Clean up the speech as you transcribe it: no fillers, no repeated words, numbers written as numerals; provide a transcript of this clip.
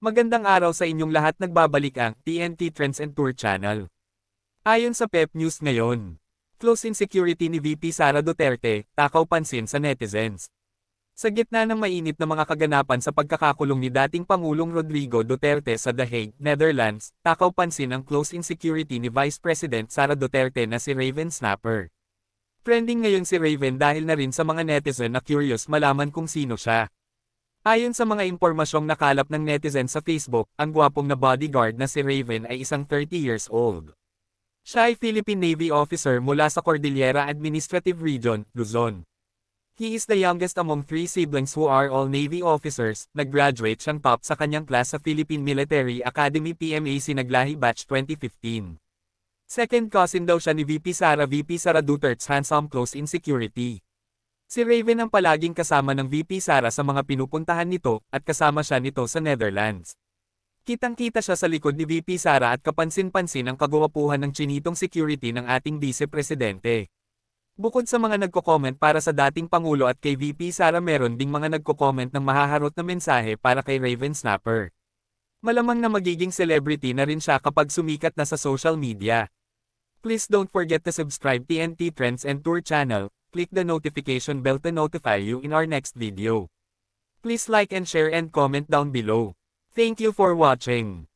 Magandang araw sa inyong lahat, nagbabalik ang TNT Trends and Tour Channel. Ayon sa PEP News ngayon, close insecurity ni VP Sara Duterte, takaw pansin sa netizens. Sa gitna ng mainit na mga kaganapan sa pagkakakulong ni dating Pangulong Rodrigo Duterte sa The Hague, Netherlands, takaw pansin ang close insecurity ni Vice President Sara Duterte na si Raven Snapper. Trending ngayon si Raven dahil na rin sa mga netizen na curious malaman kung sino siya. Ayon sa mga impormasyong nakalap ng netizen sa Facebook, ang gwapong na bodyguard na si Raven ay isang 30 years old. Siya ay Philippine Navy officer mula sa Cordillera Administrative Region, Luzon. He is the youngest among 3 siblings who are all Navy officers. Nag-graduate siyang top sa kanyang class sa Philippine Military Academy PMAC Naglahi Batch 2015. Second cousin daw siya ni VP Sara Duterte's handsome close insecurity. Si Raven ang palaging kasama ng VP Sara sa mga pinupuntahan nito, at kasama siya nito sa Netherlands. Kitang-kita siya sa likod ni VP Sara at kapansin-pansin ang kagwapuhan ng chinitong security ng ating vice-presidente. Bukod sa mga nagko-comment para sa dating Pangulo at kay VP Sara, meron ding mga nagko-comment ng mahaharot na mensahe para kay Raven Snapper. Malamang na magiging celebrity na rin siya kapag sumikat na sa social media. Please don't forget to subscribe TNT Trends and Tour channel. Click the notification bell to notify you in our next video. Please like and share and comment down below. Thank you for watching.